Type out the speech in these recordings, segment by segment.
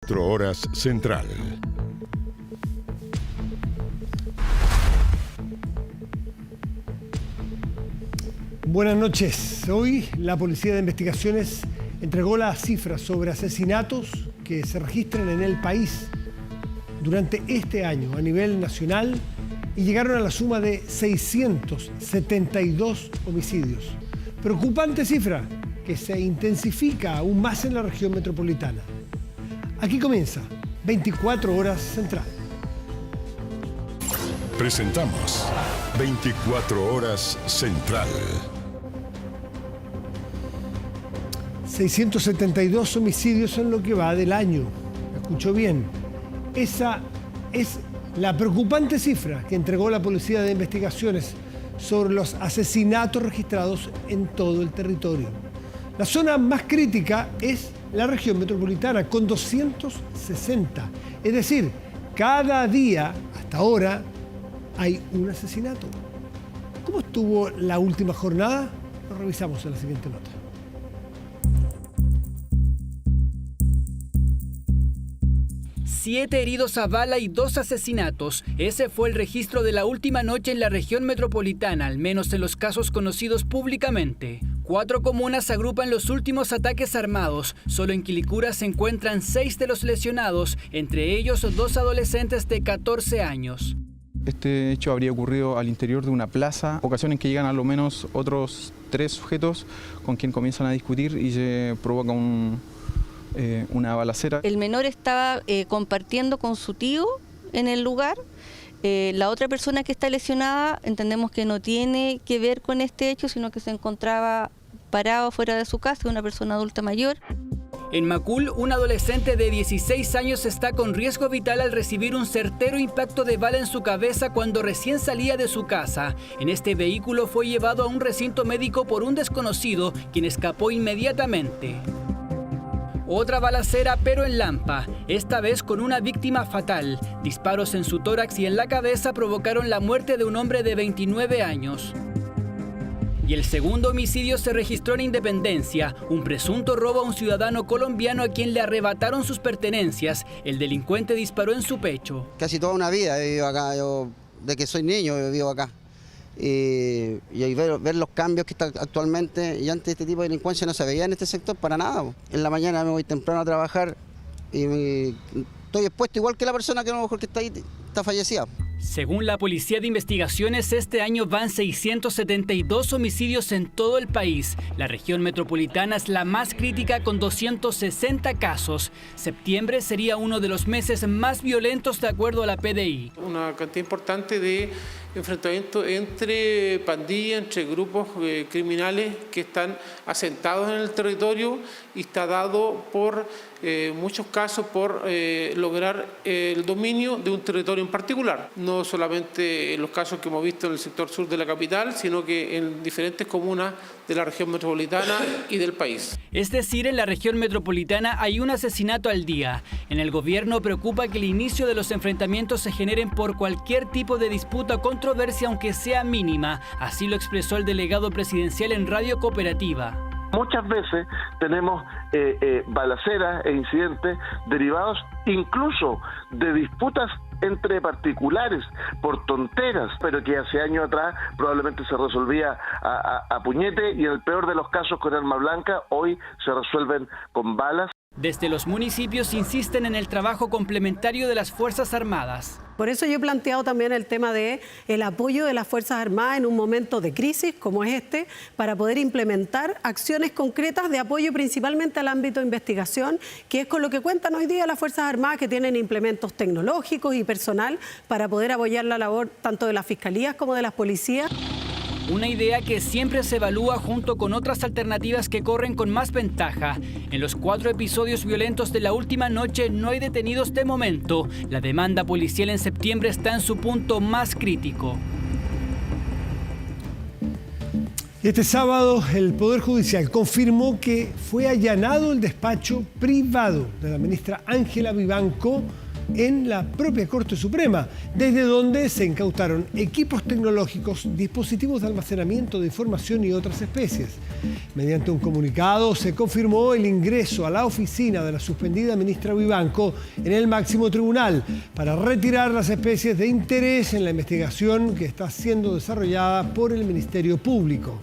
4 horas Central. Buenas noches. Hoy la Policía de Investigaciones entregó las cifras sobre asesinatos que se registran en el país durante este año a nivel nacional y llegaron a la suma de 672 homicidios. Preocupante cifra que se intensifica aún más en la región metropolitana. Aquí comienza 24 horas Central. Presentamos 24 horas Central. 672 homicidios en lo que va del año. ¿Me escuchó bien? Esa es la preocupante cifra que entregó la Policía de Investigaciones sobre los asesinatos registrados en todo el territorio. La zona más crítica es la región metropolitana, con 260. Es decir, cada día, hasta ahora, hay un asesinato. ¿Cómo estuvo la última jornada? Lo revisamos en la siguiente nota. Siete heridos a bala y 2 asesinatos. Ese fue el registro de la última noche en la región metropolitana, al menos en los casos conocidos públicamente. 4 comunas agrupan los últimos ataques armados. Solo en Quilicura se encuentran 6 de los lesionados, entre ellos 2 adolescentes de 14 años. Este hecho habría ocurrido al interior de una plaza, ocasión en que llegan a lo menos otros 3 sujetos con quien comienzan a discutir y se provoca una balacera. El menor estaba compartiendo con su tío en el lugar. La otra persona que está lesionada entendemos que no tiene que ver con este hecho, sino que se encontraba parado fuera de su casa, una persona adulta mayor. En Macul, un adolescente de 16 años está con riesgo vital al recibir un certero impacto de bala en su cabeza cuando recién salía de su casa. En este vehículo fue llevado a un recinto médico por un desconocido, quien escapó inmediatamente. Otra balacera, pero en Lampa, esta vez con una víctima fatal. Disparos en su tórax y en la cabeza provocaron la muerte de un hombre de 29 años. Y el segundo homicidio se registró en Independencia, un presunto robo a un ciudadano colombiano a quien le arrebataron sus pertenencias. El delincuente disparó en su pecho. Casi toda una vida he vivido acá, yo de que soy niño vivo acá. Y ver los cambios que está actualmente, y antes este tipo de delincuencia no se veía en este sector para nada. En la mañana me voy temprano a trabajar y estoy expuesto igual que la persona que a lo mejor que está ahí, está fallecida. Según la Policía de Investigaciones, este año van 672 homicidios en todo el país. La región metropolitana es la más crítica con 260 casos. Septiembre sería uno de los meses más violentos de acuerdo a la PDI. Una cantidad importante de enfrentamientos entre pandillas, entre grupos criminales que están asentados en el territorio y está dado por muchos casos por lograr el dominio de un territorio en particular. No solamente en los casos que hemos visto en el sector sur de la capital, sino que en diferentes comunas de la región metropolitana y del país. Es decir, en la región metropolitana hay un asesinato al día. En el gobierno preocupa que el inicio de los enfrentamientos se generen por cualquier tipo de disputa o controversia, aunque sea mínima. Así lo expresó el delegado presidencial en Radio Cooperativa. Muchas veces tenemos balaceras e incidentes derivados incluso de disputas entre particulares por tonteras, pero que hace años atrás probablemente se resolvía a puñete y en el peor de los casos con arma blanca, hoy se resuelven con balas. Desde los municipios insisten en el trabajo complementario de las Fuerzas Armadas. Por eso yo he planteado también el tema del apoyo de las Fuerzas Armadas en un momento de crisis como es este, para poder implementar acciones concretas de apoyo principalmente al ámbito de investigación, que es con lo que cuentan hoy día las Fuerzas Armadas, que tienen implementos tecnológicos y personal para poder apoyar la labor tanto de las fiscalías como de las policías. Una idea que siempre se evalúa junto con otras alternativas que corren con más ventaja. En los 4 episodios violentos de la última noche no hay detenidos de momento. La demanda policial en septiembre está en su punto más crítico. Este sábado el Poder Judicial confirmó que fue allanado el despacho privado de la ministra Ángela Vivanco en la propia Corte Suprema, desde donde se incautaron equipos tecnológicos, dispositivos de almacenamiento de información y otras especies. Mediante un comunicado se confirmó el ingreso a la oficina de la suspendida ministra Vivanco en el máximo tribunal para retirar las especies de interés en la investigación que está siendo desarrollada por el Ministerio Público.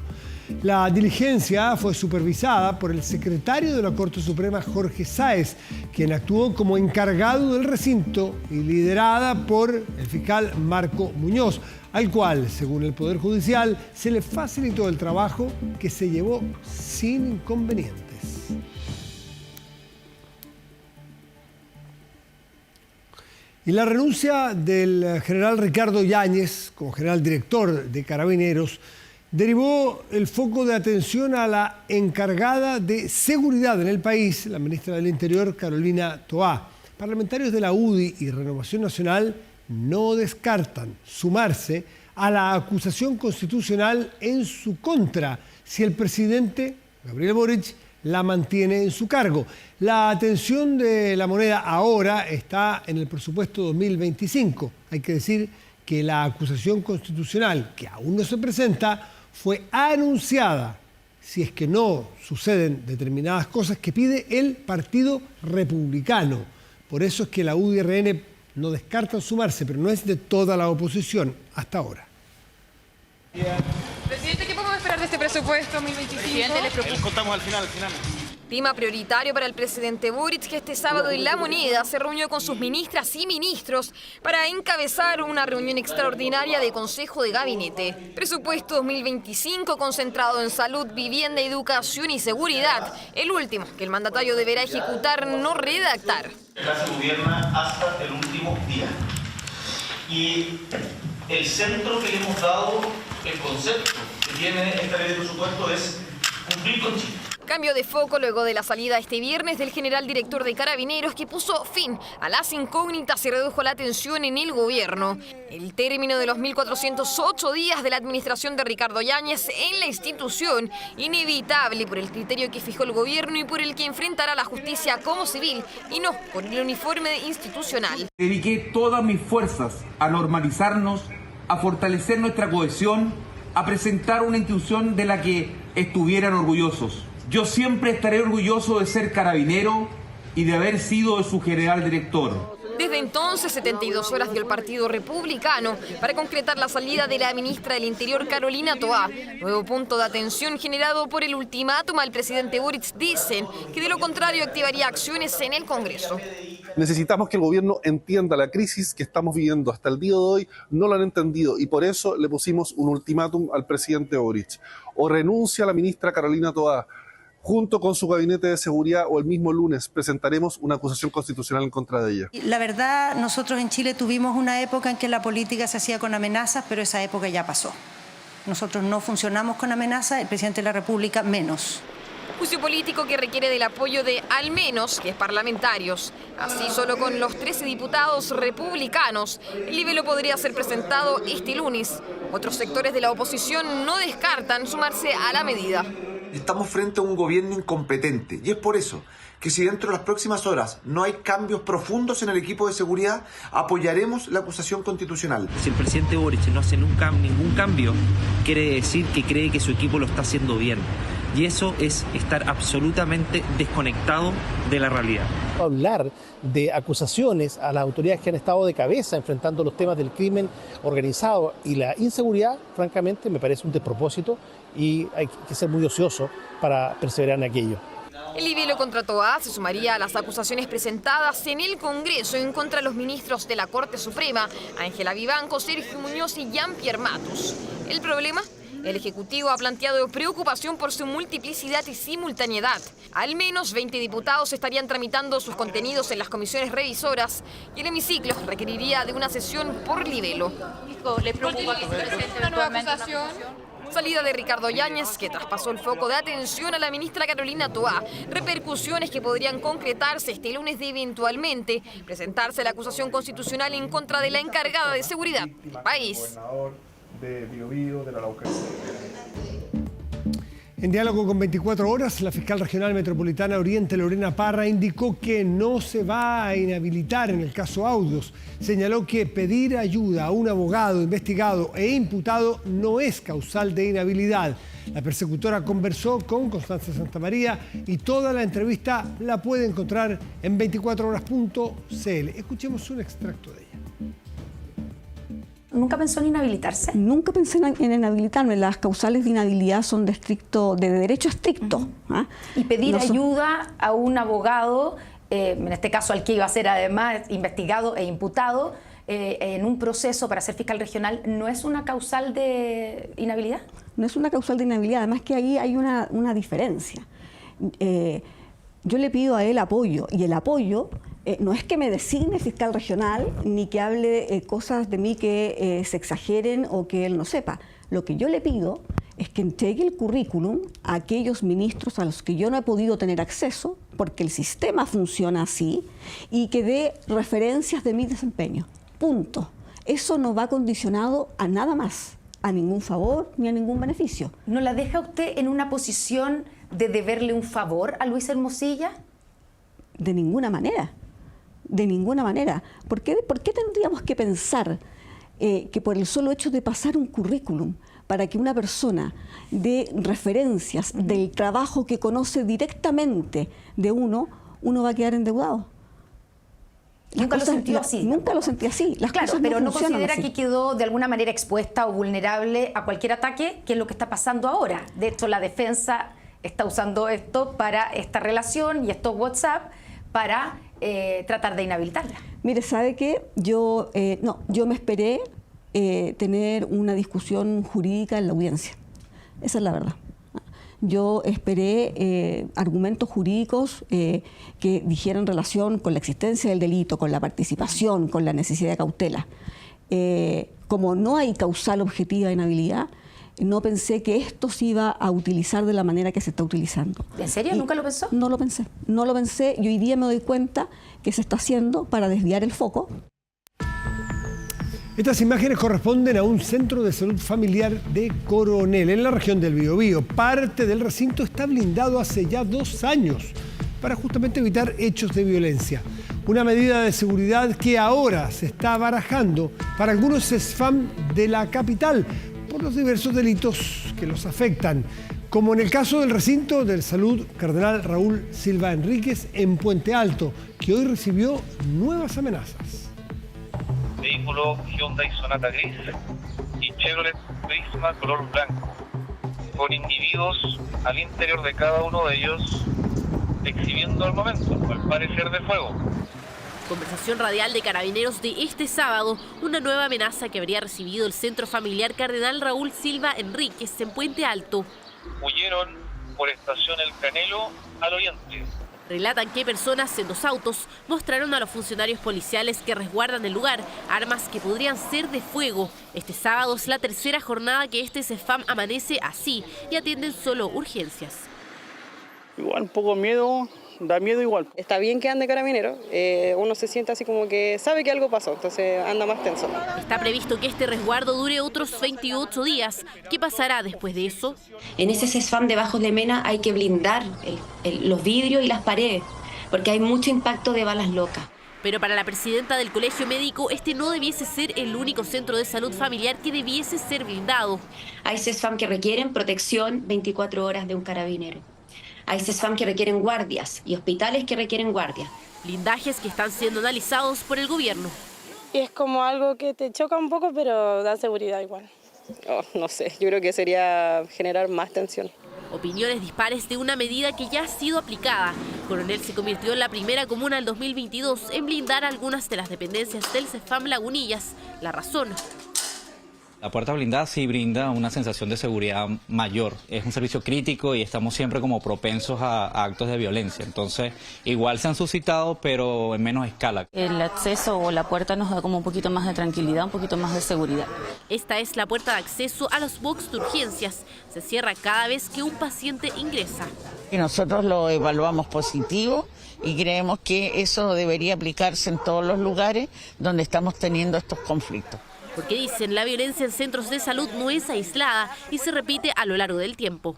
La diligencia fue supervisada por el secretario de la Corte Suprema, Jorge Sáez, quien actuó como encargado del recinto y liderada por el fiscal Marco Muñoz, al cual, según el Poder Judicial, se le facilitó el trabajo que se llevó sin inconvenientes. Y la renuncia del general Ricardo Yáñez como general director de Carabineros derivó el foco de atención a la encargada de seguridad en el país, la ministra del Interior, Carolina Toá. Parlamentarios de la UDI y Renovación Nacional no descartan sumarse a la acusación constitucional en su contra si el presidente, Gabriel Boric, la mantiene en su cargo. La atención de la moneda ahora está en el presupuesto 2025. Hay que decir que la acusación constitucional, que aún no se presenta, fue anunciada si es que no suceden determinadas cosas que pide el Partido Republicano. Por eso es que la UDI y RN no descartan sumarse, pero no es de toda la oposición hasta ahora. Presidente, ¿qué podemos esperar de este presupuesto 2025? Les contamos al final. Tema prioritario para el presidente Boric, que este sábado en La Moneda se reunió con sus ministras y ministros para encabezar una reunión extraordinaria de Consejo de Gabinete. Presupuesto 2025 concentrado en salud, vivienda, educación y seguridad. El último que el mandatario deberá ejecutar, no redactar. La clase gobierna hasta el último día. Y el centro que le hemos dado, el concepto que tiene esta ley de presupuesto es cumplir con Chile. Cambio de foco luego de la salida este viernes del general director de Carabineros, que puso fin a las incógnitas y redujo la tensión en el gobierno. El término de los 1.408 días de la administración de Ricardo Yáñez en la institución, inevitable por el criterio que fijó el gobierno y por el que enfrentará la justicia como civil y no por el uniforme institucional. Dediqué todas mis fuerzas a normalizarnos, a fortalecer nuestra cohesión, a presentar una institución de la que estuvieran orgullosos. Yo siempre estaré orgulloso de ser carabinero y de haber sido su general director. Desde entonces, 72 horas dio el Partido Republicano para concretar la salida de la ministra del Interior, Carolina Toá. Nuevo punto de atención generado por el ultimátum al presidente Boric. Dicen que de lo contrario activaría acciones en el Congreso. Necesitamos que el gobierno entienda la crisis que estamos viviendo. Hasta el día de hoy no lo han entendido y por eso le pusimos un ultimátum al presidente Boric. O renuncia a la ministra Carolina Toá, junto con su gabinete de seguridad, o el mismo lunes presentaremos una acusación constitucional en contra de ella. La verdad, nosotros en Chile tuvimos una época en que la política se hacía con amenazas, pero esa época ya pasó. Nosotros no funcionamos con amenazas, el presidente de la República menos. Juicio político que requiere del apoyo de al menos 10 parlamentarios. Así, solo con los 13 diputados republicanos, el libelo podría ser presentado este lunes. Otros sectores de la oposición no descartan sumarse a la medida. Estamos frente a un gobierno incompetente y es por eso que si dentro de las próximas horas no hay cambios profundos en el equipo de seguridad, apoyaremos la acusación constitucional. Si el presidente Boric no hace ningún cambio, quiere decir que cree que su equipo lo está haciendo bien. Y eso es estar absolutamente desconectado de la realidad. Hablar de acusaciones a las autoridades que han estado de cabeza enfrentando los temas del crimen organizado y la inseguridad, francamente, me parece un despropósito y hay que ser muy ocioso para perseverar en aquello. El libelo contra Toá se sumaría a las acusaciones presentadas en el Congreso en contra de los ministros de la Corte Suprema, Ángela Vivanco, Sergio Muñoz y Jean-Pierre Matus. ¿El problema? El Ejecutivo ha planteado preocupación por su multiplicidad y simultaneidad. Al menos 20 diputados estarían tramitando sus contenidos en las comisiones revisoras y el hemiciclo requeriría de una sesión por libelo. ¿Le preocupa que se presente una nueva acusación? Salida de Ricardo Yáñez, que traspasó el foco de atención a la ministra Carolina Toá. Repercusiones que podrían concretarse este lunes de eventualmente presentarse la acusación constitucional en contra de la encargada de seguridad del país. En En diálogo con 24 horas, la fiscal regional metropolitana Oriente, Lorena Parra, indicó que no se va a inhabilitar en el caso Audios. Señaló que pedir ayuda a un abogado, investigado e imputado no es causal de inhabilidad. La persecutora conversó con Constanza Santamaría y toda la entrevista la puede encontrar en 24horas.cl. Escuchemos un extracto de ella. ¿Nunca pensó en inhabilitarse? Nunca pensé en inhabilitarme. Las causales de inhabilidad son de derecho estricto. ¿Ah? Y pedir ayuda a un abogado, en este caso al que iba a ser además investigado e imputado, en un proceso para ser fiscal regional, ¿no es una causal de inhabilidad? No es una causal de inhabilidad, además que ahí hay una diferencia. Yo le pido a él apoyo, y el apoyo no es que me designe fiscal regional, ni que hable cosas de mí que se exageren o que él no sepa. Lo que yo le pido es que entregue el currículum a aquellos ministros a los que yo no he podido tener acceso, porque el sistema funciona así, y que dé referencias de mi desempeño. Punto. Eso no va condicionado a nada más, a ningún favor ni a ningún beneficio. ¿No la deja usted en una posición de deberle un favor a Luis Hermosilla? De ninguna manera. De ninguna manera. ¿Por qué tendríamos que pensar que por el solo hecho de pasar un currículum para que una persona dé referencias del trabajo que conoce directamente de uno va a quedar endeudado? ¿Nunca lo sintió así? Nunca lo sentí así. Claro, pero ¿no considera que quedó de alguna manera expuesta o vulnerable a cualquier ataque, que es lo que está pasando ahora? De hecho, la defensa está usando esto para esta relación y estos WhatsApp para tratar de inhabilitarla. Mire, ¿sabe qué? Yo me esperé tener una discusión jurídica en la audiencia. Esa es la verdad. Yo esperé argumentos jurídicos que dijeran relación con la existencia del delito, con la participación, con la necesidad de cautela. Como no hay causal objetiva de inhabilidad, no pensé que esto se iba a utilizar de la manera que se está utilizando. ¿En serio? ¿Nunca lo pensó? No lo pensé y hoy día me doy cuenta que se está haciendo para desviar el foco. Estas imágenes corresponden a un centro de salud familiar de Coronel, en la región del Biobío. Parte del recinto está blindado hace ya 2 años para justamente evitar hechos de violencia. Una medida de seguridad que ahora se está barajando para algunos CESFAM de la capital por los diversos delitos que los afectan, como en el caso del recinto de salud Cardenal Raúl Silva Enríquez en Puente Alto, que hoy recibió nuevas amenazas. Vehículo Hyundai Sonata gris y Chevrolet Prisma color blanco, con individuos al interior de cada uno de ellos exhibiendo armamento, al parecer de fuego. Conversación radial de Carabineros de este sábado, una nueva amenaza que habría recibido el Centro Familiar Cardenal Raúl Silva Enríquez en Puente Alto. Huyeron por Estación El Canelo al oriente. Relatan que personas en 2 autos mostraron a los funcionarios policiales que resguardan el lugar armas que podrían ser de fuego. Este sábado es la 3ª jornada que este CESFAM amanece así y atienden solo urgencias. Igual un poco miedo, da miedo igual. Está bien que ande Carabinero, uno se siente así como que sabe que algo pasó, entonces anda más tenso. Está previsto que este resguardo dure otros 28 días. ¿Qué pasará después de eso? En ese CESFAM de Bajos de Mena hay que blindar los vidrios y las paredes, porque hay mucho impacto de balas locas. Pero para la presidenta del Colegio Médico, este no debiese ser el único centro de salud familiar que debiese ser blindado. Hay CESFAM que requieren protección 24 horas de un carabinero. Hay CESFAM que requieren guardias y hospitales que requieren guardias. Blindajes que están siendo analizados por el gobierno. Y es como algo que te choca un poco, pero da seguridad igual. No sé, yo creo que sería generar más tensión. Opiniones dispares de una medida que ya ha sido aplicada. Coronel se convirtió en la primera comuna del 2022 en blindar algunas de las dependencias del CESFAM Lagunillas. La razón: la puerta blindada sí brinda una sensación de seguridad mayor. Es un servicio crítico y estamos siempre como propensos a actos de violencia. Entonces, igual se han suscitado, pero en menos escala. El acceso o la puerta nos da como un poquito más de tranquilidad, un poquito más de seguridad. Esta es la puerta de acceso a los box de urgencias. Se cierra cada vez que un paciente ingresa. Y nosotros lo evaluamos positivo y creemos que eso debería aplicarse en todos los lugares donde estamos teniendo estos conflictos. Porque dicen, la violencia en centros de salud no es aislada y se repite a lo largo del tiempo.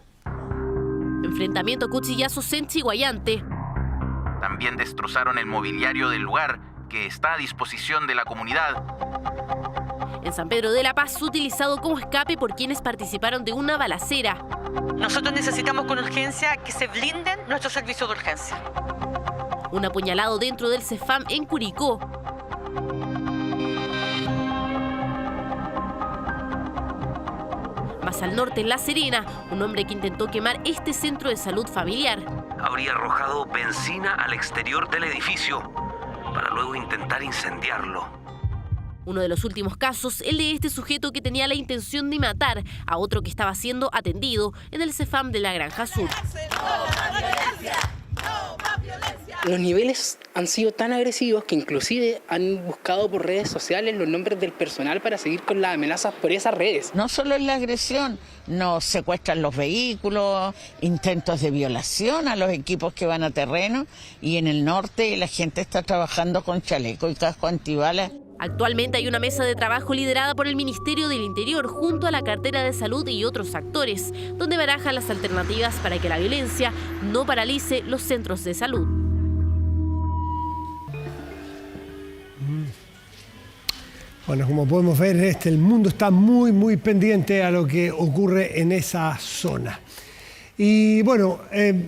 Enfrentamiento a cuchillazos en Chiguayante. También destrozaron el mobiliario del lugar, que está a disposición de la comunidad. En San Pedro de la Paz, utilizado como escape por quienes participaron de una balacera. Nosotros necesitamos con urgencia que se blinden nuestros servicios de urgencia. Un apuñalado dentro del CEFAM en Curicó. Más al norte, en La Serena, un hombre que intentó quemar este centro de salud familiar. Habría arrojado benzina al exterior del edificio para luego intentar incendiarlo. Uno de los últimos casos, el de este sujeto que tenía la intención de matar a otro que estaba siendo atendido en el CEFAM de la Granja Sur. Los niveles han sido tan agresivos que inclusive han buscado por redes sociales los nombres del personal para seguir con las amenazas por esas redes. No solo es la agresión, nos secuestran los vehículos, intentos de violación a los equipos que van a terreno, y en el norte la gente está trabajando con chaleco y casco antibalas. Actualmente hay una mesa de trabajo liderada por el Ministerio del Interior junto a la cartera de salud y otros actores, donde barajan las alternativas para que la violencia no paralice los centros de salud. Bueno, como podemos ver, el mundo está muy pendiente a lo que ocurre en esa zona. Y bueno,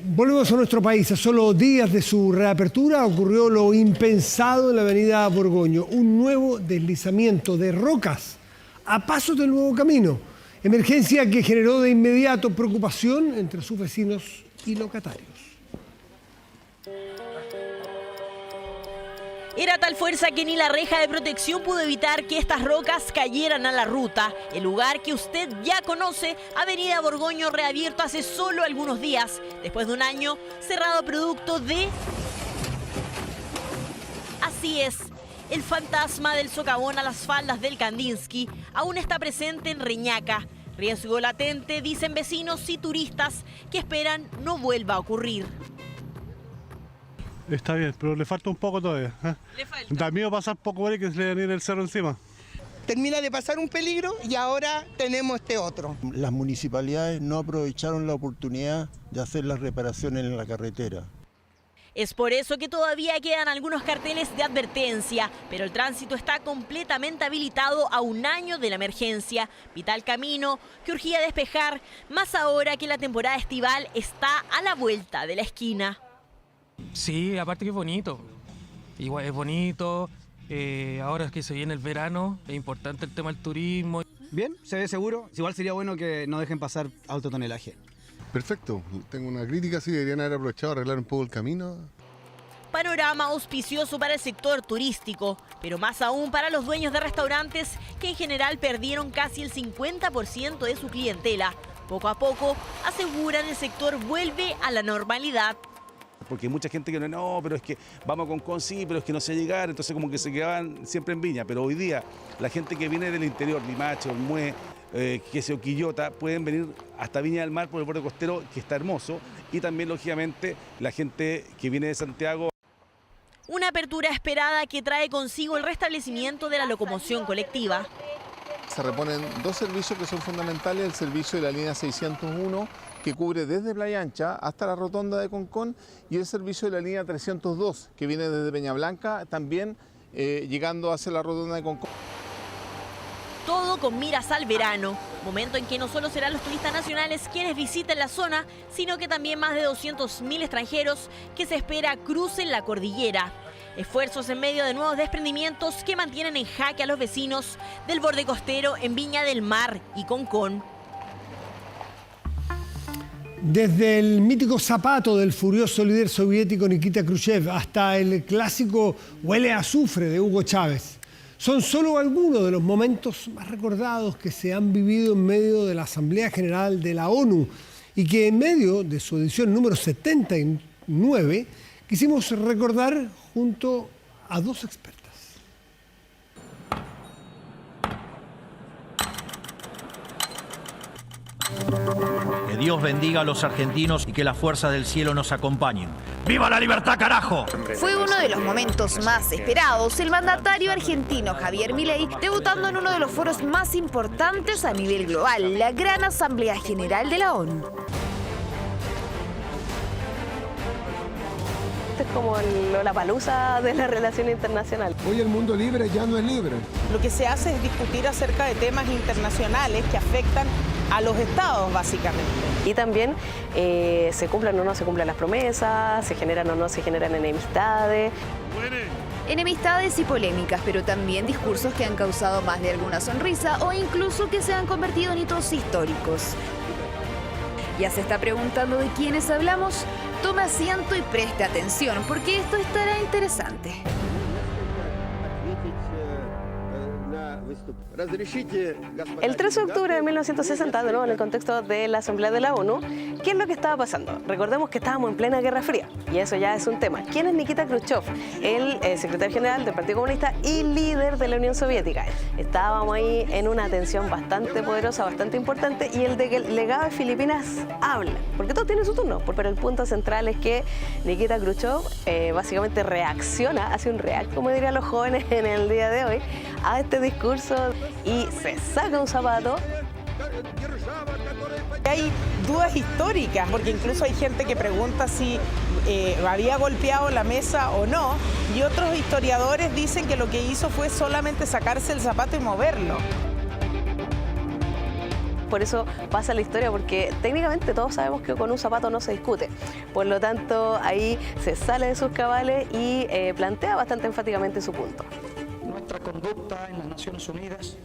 volvemos a nuestro país. A solo días de su reapertura ocurrió lo impensado en la avenida Borgoño, un nuevo deslizamiento de rocas a pasos del nuevo camino. Emergencia que generó de inmediato preocupación entre sus vecinos y locatarios. Era tal fuerza que ni la reja de protección pudo evitar que estas rocas cayeran a la ruta. El lugar que usted ya conoce, Avenida Borgoño, reabierto hace solo algunos días, después de un año cerrado producto de... Así es, el fantasma del socavón a las faldas del Kandinsky aún está presente en Reñaca. Riesgo latente, dicen vecinos y turistas, que esperan no vuelva a ocurrir. Está bien, pero le falta un poco todavía. Le falta. Da miedo pasar poco por ahí que se le viene el cerro encima. Termina de pasar un peligro y ahora tenemos este otro. Las municipalidades no aprovecharon la oportunidad de hacer las reparaciones en la carretera. Es por eso que todavía quedan algunos carteles de advertencia, pero el tránsito está completamente habilitado a un año de la emergencia. Vital camino que urgía despejar, más ahora que la temporada estival está a la vuelta de la esquina. Sí, aparte que es bonito. Igual es bonito. Ahora que se viene el verano, es importante el tema del turismo. Bien, se ve seguro. Igual sería bueno que no dejen pasar alto tonelaje. Perfecto. Tengo una crítica, sí, deberían haber aprovechado a arreglar un poco el camino. Panorama auspicioso para el sector turístico, pero más aún para los dueños de restaurantes que en general perdieron casi el 50% de su clientela. Poco a poco, aseguran, el sector vuelve a la normalidad. Porque hay mucha gente que no, pero es que vamos con Conci, pero es que no sé llegar, entonces como que se quedaban siempre en Viña. Pero hoy día la gente que viene del interior, Limache, Olmué, Quillota, pueden venir hasta Viña del Mar por el borde costero, que está hermoso, y también lógicamente la gente que viene de Santiago. Una apertura esperada que trae consigo el restablecimiento de la locomoción colectiva. Se reponen dos servicios que son fundamentales, el servicio de la línea 601, que cubre desde Playa Ancha hasta la rotonda de Concón, y el servicio de la línea 302, que viene desde Peña Blanca, también llegando hacia la rotonda de Concón. Todo con miras al verano, momento en que no solo serán los turistas nacionales quienes visiten la zona, sino que también más de 200.000 extranjeros que se espera crucen la cordillera. Esfuerzos en medio de nuevos desprendimientos que mantienen en jaque a los vecinos del borde costero en Viña del Mar y Concón. Desde el mítico zapato del furioso líder soviético Nikita Khrushchev hasta el clásico Huele a azufre de Hugo Chávez, son solo algunos de los momentos más recordados que se han vivido en medio de la Asamblea General de la ONU y que en medio de su edición número 79 quisimos recordar junto a dos expertas. Que Dios bendiga a los argentinos y que las fuerzas del cielo nos acompañen. ¡Viva la libertad, carajo! Fue uno de los momentos más esperados. El mandatario argentino Javier Milei debutando en uno de los foros más importantes a nivel global, la Gran Asamblea General de la ONU. como el Lollapalooza de la relación internacional. Hoy el mundo libre ya no es libre. Lo que se hace es discutir acerca de temas internacionales que afectan a los estados, básicamente. Y también se cumplan o no se cumplan las promesas, se generan o no se generan enemistades. Enemistades y polémicas, pero también discursos que han causado más de alguna sonrisa o incluso que se han convertido en hitos históricos. ¿Ya se está preguntando de quiénes hablamos? Tome asiento y preste atención, porque esto estará interesante. El 13 de octubre de 1960, de nuevo en el contexto de la Asamblea de la ONU, ¿qué es lo que estaba pasando? Recordemos que estábamos en plena Guerra Fría, y eso ya es un tema. ¿Quién es Nikita Khrushchev? El secretario general del Partido Comunista y líder de la Unión Soviética. Estábamos ahí en una tensión bastante poderosa, bastante importante, y el delegado de Filipinas habla, porque todo tiene su turno, pero el punto central es que Nikita Khrushchev básicamente reacciona, hace un react, como dirían los jóvenes en el día de hoy, a este discurso y se saca un zapato. Hay dudas históricas, porque incluso hay gente que pregunta si había golpeado la mesa o no, y otros historiadores dicen que lo que hizo fue solamente sacarse el zapato y moverlo. Por eso pasa la historia, porque técnicamente todos sabemos que con un zapato no se discute. Por lo tanto, ahí se sale de sus cabales y plantea bastante enfáticamente su punto. Nuestra conducta en las Naciones Unidas.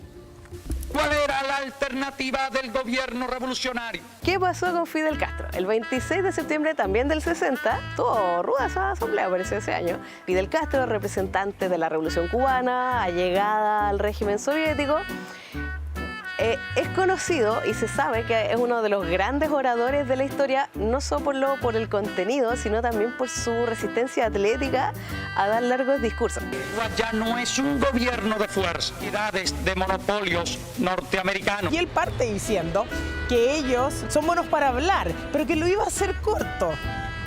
¿Cuál era la alternativa del gobierno revolucionario? ¿Qué pasó con Fidel Castro? El 26 de septiembre también del 60, tuvo ruda esa asamblea, parece, ese año. Fidel Castro, representante de la Revolución Cubana, allegada al régimen soviético, es conocido y se sabe que es uno de los grandes oradores de la historia, no solo por el contenido, sino también por su resistencia atlética a dar largos discursos. Ya no es un gobierno de fuerza, de monopolios norteamericanos. Y él parte diciendo que ellos son buenos para hablar, pero que lo iba a hacer corto.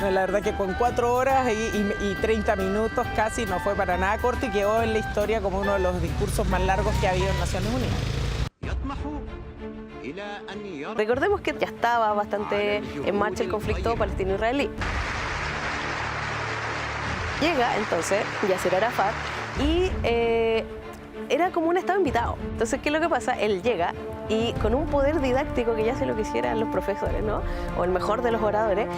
No, la verdad que con 4 horas y 30 minutos casi no fue para nada corto y quedó en la historia como uno de los discursos más largos que ha habido en Naciones Unidas. Recordemos que ya estaba bastante en marcha el conflicto palestino-israelí. Llega entonces Yasser Arafat y era como un estado invitado. Entonces, ¿qué es lo que pasa? Él llega y con un poder didáctico que ya se lo quisieran los profesores, ¿no? O el mejor de los oradores.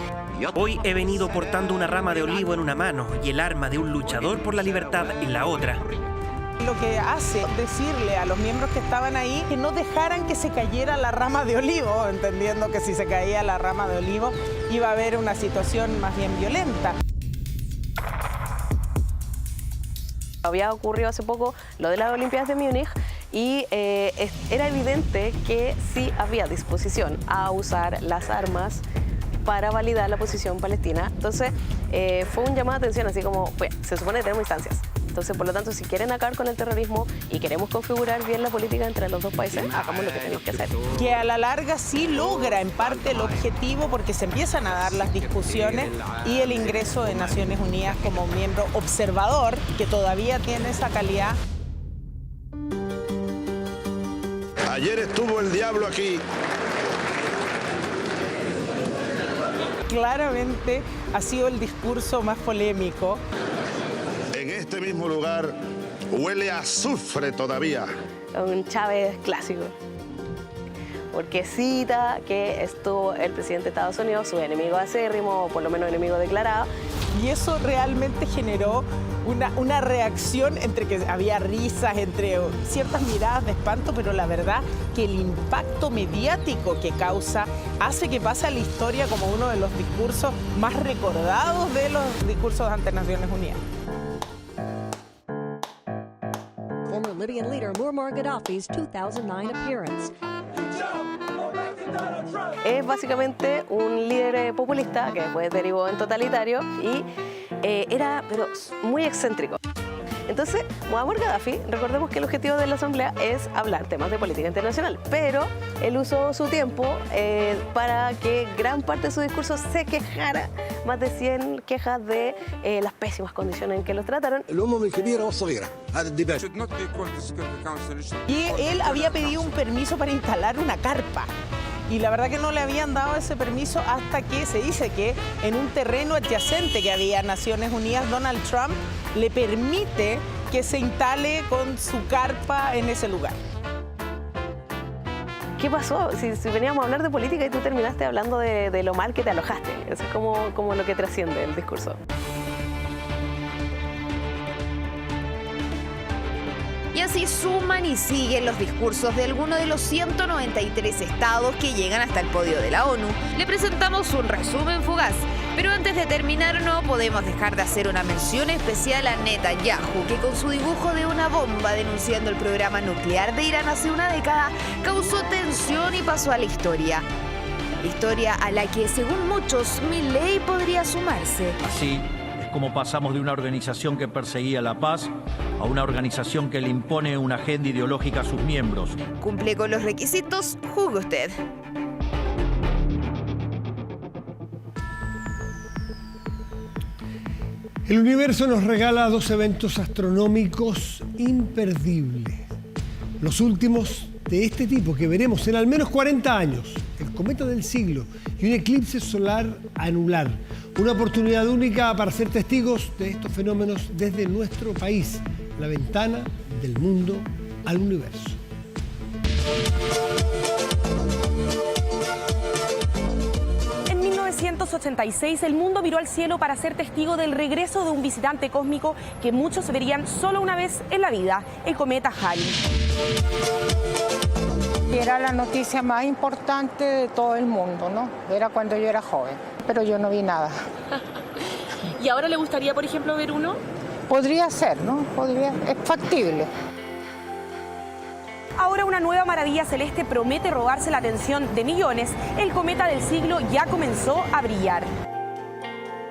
Hoy he venido portando una rama de olivo en una mano y el arma de un luchador por la libertad en la otra. Lo que hace decirle a los miembros que estaban ahí que no dejaran que se cayera la rama de olivo, entendiendo que si se caía la rama de olivo iba a haber una situación más bien violenta. Había ocurrido hace poco lo de las Olimpiadas de Múnich y era evidente que sí había disposición a usar las armas para validar la posición palestina. Entonces fue un llamado de atención, así como, pues, se supone que tenemos instancias. Entonces, por lo tanto, si quieren acabar con el terrorismo y queremos configurar bien la política entre los dos países, hagamos lo que tenemos que hacer. Que a la larga sí logra en parte el objetivo, porque se empiezan a dar las discusiones y el ingreso de Naciones Unidas como miembro observador, que todavía tiene esa calidad. Ayer estuvo el diablo aquí. Claramente ha sido el discurso más polémico. En este mismo lugar huele a azufre todavía. Un Chávez clásico. Porque cita que estuvo el presidente de Estados Unidos, su enemigo acérrimo, o por lo menos enemigo declarado. Y eso realmente generó una reacción entre que había risas, entre ciertas miradas de espanto, pero la verdad que el impacto mediático que causa hace que pase a la historia como uno de los discursos más recordados de los discursos ante Naciones Unidas. Former Libyan leader Muammar Gaddafi's 2009 appearance. Es básicamente un líder populista que después derivó en totalitario y era pero muy excéntrico. Entonces, Muammar Gaddafi, recordemos que el objetivo de la Asamblea es hablar temas de política internacional, pero él usó su tiempo para que gran parte de su discurso se quejara, más de 100 quejas de las pésimas condiciones en que los trataron. Y él había pedido un permiso para instalar una carpa. y la verdad que no le habían dado ese permiso hasta que se dice que en un terreno adyacente que había Naciones Unidas, Donald Trump le permite que se instale con su carpa en ese lugar. ¿Qué pasó? Si veníamos a hablar de política y tú terminaste hablando de lo mal que te alojaste. Eso es como lo que trasciende el discurso. Y así suman y siguen los discursos de algunos de los 193 estados que llegan hasta el podio de la ONU. Le presentamos un resumen fugaz, pero antes de terminar no podemos dejar de hacer una mención especial a Netanyahu, que con su dibujo de una bomba denunciando el programa nuclear de Irán hace una década causó tensión y pasó a la historia. Historia a la que, según muchos, Milei podría sumarse. Así es como pasamos de una organización que perseguía la paz a una organización que le impone una agenda ideológica a sus miembros. Cumple con los requisitos, juzgue usted. El universo nos regala dos eventos astronómicos imperdibles. Los últimos de este tipo que veremos en al menos 40 años. El cometa del siglo y un eclipse solar anular. Una oportunidad única para ser testigos de estos fenómenos desde nuestro país. La ventana del mundo al universo. En 1986, el mundo miró al cielo para ser testigo del regreso de un visitante cósmico que muchos verían solo una vez en la vida, el cometa Halley. Era la noticia más importante de todo el mundo, ¿no? Era cuando yo era joven, pero yo no vi nada. ¿Y ahora le gustaría, por ejemplo, ver uno? Podría ser, ¿no? Es factible. Ahora una nueva maravilla celeste promete robarse la atención de millones. El cometa del siglo ya comenzó a brillar.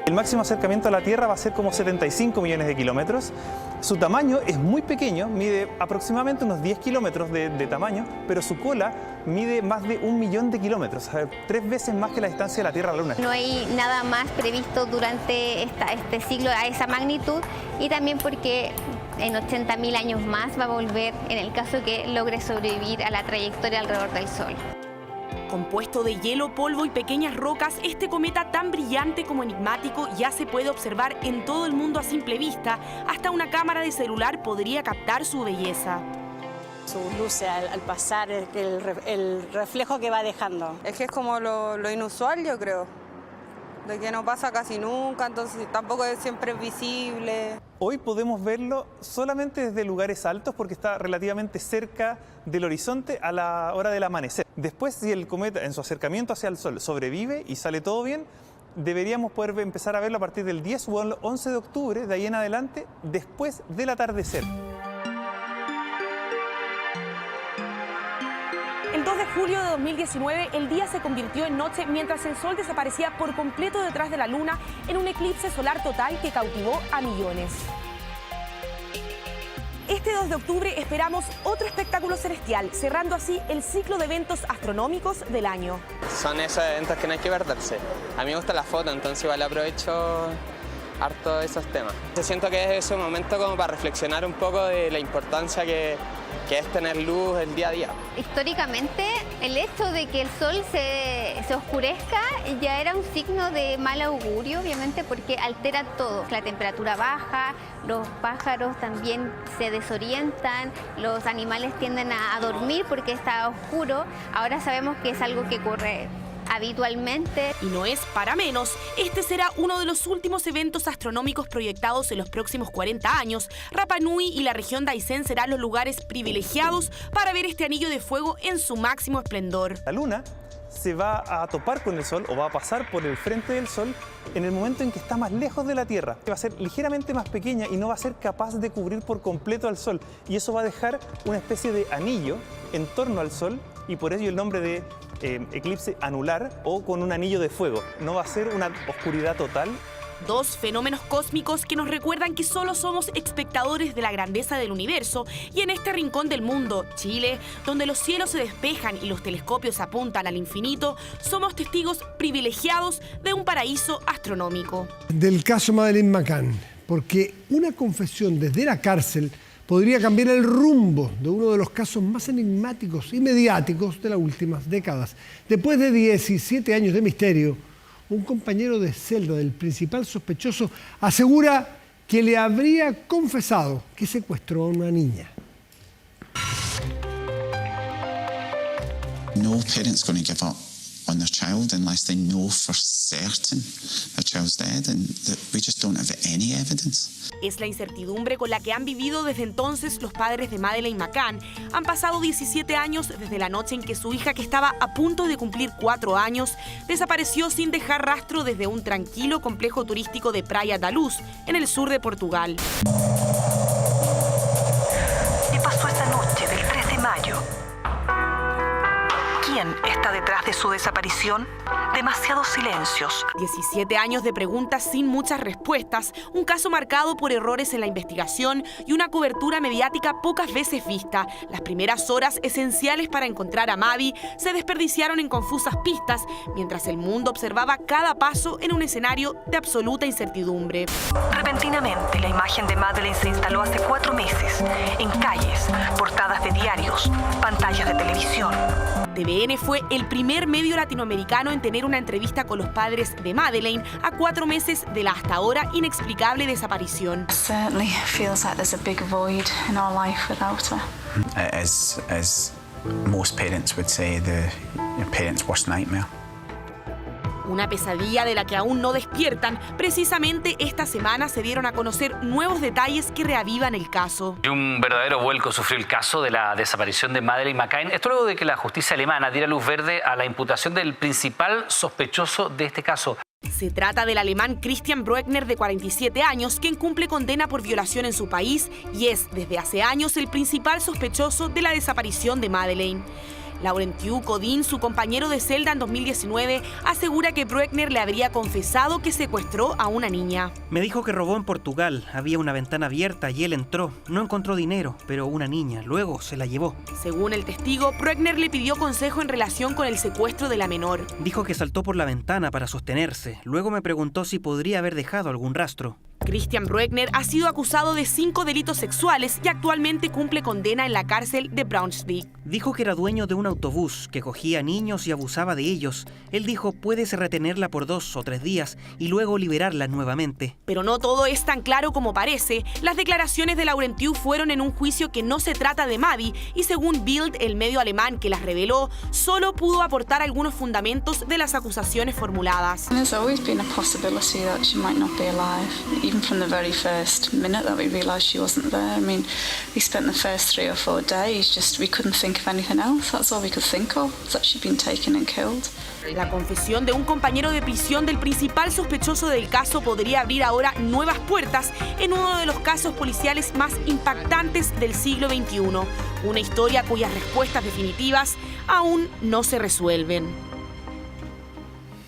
El máximo acercamiento a la Tierra va a ser como 75 millones de kilómetros. Su tamaño es muy pequeño, mide aproximadamente unos 10 kilómetros de tamaño, pero su cola mide más de 1 millón de kilómetros, 3 veces más que la distancia de la Tierra a la Luna. No hay nada más previsto durante este siglo a esa magnitud, y también porque en 80.000 años más va a volver en el caso que logre sobrevivir a la trayectoria alrededor del Sol. Compuesto de hielo, polvo y pequeñas rocas, este cometa tan brillante como enigmático ya se puede observar en todo el mundo a simple vista. Hasta una cámara de celular podría captar su belleza. Sus luces al pasar, el reflejo que va dejando. Es que es como lo inusual, yo creo, de que no pasa casi nunca, entonces tampoco es siempre visible. Hoy podemos verlo solamente desde lugares altos porque está relativamente cerca del horizonte a la hora del amanecer. Después, si el cometa en su acercamiento hacia el Sol sobrevive y sale todo bien, deberíamos poder empezar a verlo a partir del 10 o el 11 de octubre, de ahí en adelante, después del atardecer. El 2 de julio de 2019, el día se convirtió en noche mientras el Sol desaparecía por completo detrás de la Luna en un eclipse solar total que cautivó a millones. Este 2 de octubre esperamos otro espectáculo celestial, cerrando así el ciclo de eventos astronómicos del año. Son esos eventos que no hay que perderse. A mí me gusta la foto, entonces igual aprovecho harto esos temas. Siento que es ese momento como para reflexionar un poco de la importancia que es tener luz el día a día. Históricamente, el hecho de que el Sol se oscurezca ya era un signo de mal augurio, obviamente, porque altera todo. La temperatura baja, los pájaros también se desorientan, los animales tienden a dormir porque está oscuro. Ahora sabemos que es algo que ocurre habitualmente. Y no es para menos, este será uno de los últimos eventos astronómicos proyectados en los próximos 40 años. Rapa Nui y la región de Aysén serán los lugares privilegiados para ver este anillo de fuego en su máximo esplendor. La Luna se va a topar con el Sol o va a pasar por el frente del Sol en el momento en que está más lejos de la Tierra. Va a ser ligeramente más pequeña y no va a ser capaz de cubrir por completo al Sol. Y eso va a dejar una especie de anillo en torno al Sol, y por ello el nombre de eclipse anular o con un anillo de fuego. No va a ser una oscuridad total. Dos fenómenos cósmicos que nos recuerdan que solo somos espectadores de la grandeza del universo, y en este rincón del mundo, Chile, donde los cielos se despejan y los telescopios apuntan al infinito, somos testigos privilegiados de un paraíso astronómico. Del caso Madeleine McCann, porque una confesión desde la cárcel podría cambiar el rumbo de uno de los casos más enigmáticos y mediáticos de las últimas décadas. Después de 17 años de misterio, un compañero de celda del principal sospechoso asegura que le habría confesado que secuestró a una niña. No parent's going to give up on their child unless they know for certain their child's dead, and we just don't have any evidence. Es la incertidumbre con la que han vivido desde entonces los padres de Madeleine McCann. Han pasado 17 años desde la noche en que su hija, que estaba a punto de cumplir 4 años, desapareció sin dejar rastro desde un tranquilo complejo turístico de Praia da Luz, en el sur de Portugal. ¿Qué pasó esa noche del 3 de mayo? ¿Quién está detrás de su desaparición? Demasiados silencios. 17 años de preguntas sin muchas respuestas, un caso marcado por errores en la investigación y una cobertura mediática pocas veces vista. Las primeras horas esenciales para encontrar a Maddie se desperdiciaron en confusas pistas, mientras el mundo observaba cada paso en un escenario de absoluta incertidumbre. Repentinamente, la imagen de Madeleine se instaló hace 4 meses, en calles, portadas de diarios, pantallas de televisión. TVN fue el primer medio latinoamericano en tener una entrevista con los padres de Madeleine a 4 meses de la hasta ahora inexplicable desaparición. Certainly feels like there's a big void in our life without her. As most parents would say, the parents' worst nightmare. Una pesadilla de la que aún no despiertan. Precisamente esta semana se dieron a conocer nuevos detalles que reavivan el caso. Un verdadero vuelco sufrió el caso de la desaparición de Madeleine McCann. Esto luego de que la justicia alemana diera luz verde a la imputación del principal sospechoso de este caso. Se trata del alemán Christian Brueckner, de 47 años, quien cumple condena por violación en su país y es desde hace años el principal sospechoso de la desaparición de Madeleine. Laurentiu Codin, su compañero de celda en 2019, asegura que Brueckner le habría confesado que secuestró a una niña. Me dijo que robó en Portugal. Había una ventana abierta y él entró. No encontró dinero, pero una niña. Luego se la llevó. Según el testigo, Brueckner le pidió consejo en relación con el secuestro de la menor. Dijo que saltó por la ventana para sostenerse. Luego me preguntó si podría haber dejado algún rastro. Christian Brueckner ha sido acusado de 5 delitos sexuales y actualmente cumple condena en la cárcel de Braunschweig. Dijo que era dueño de un autobús, que cogía niños y abusaba de ellos. Él dijo, puedes retenerla por 2 o 3 días y luego liberarla nuevamente. Pero no todo es tan claro como parece. Las declaraciones de Laurentiu fueron en un juicio que no se trata de Maddie y según Bild, el medio alemán que las reveló, solo pudo aportar algunos fundamentos de las acusaciones formuladas. There's always been a possibility that she might not be alive. Even from the very first minute that we realised she wasn't there. I mean, we spent the first 3 or 4 days we couldn't think of anything else. That's all we could think of, that she'd been taken and killed. La confesión de un compañero de prisión del principal sospechoso del caso podría abrir ahora nuevas puertas en uno de los casos policiales más impactantes del siglo XXI. Una historia cuyas respuestas definitivas aún no se resuelven.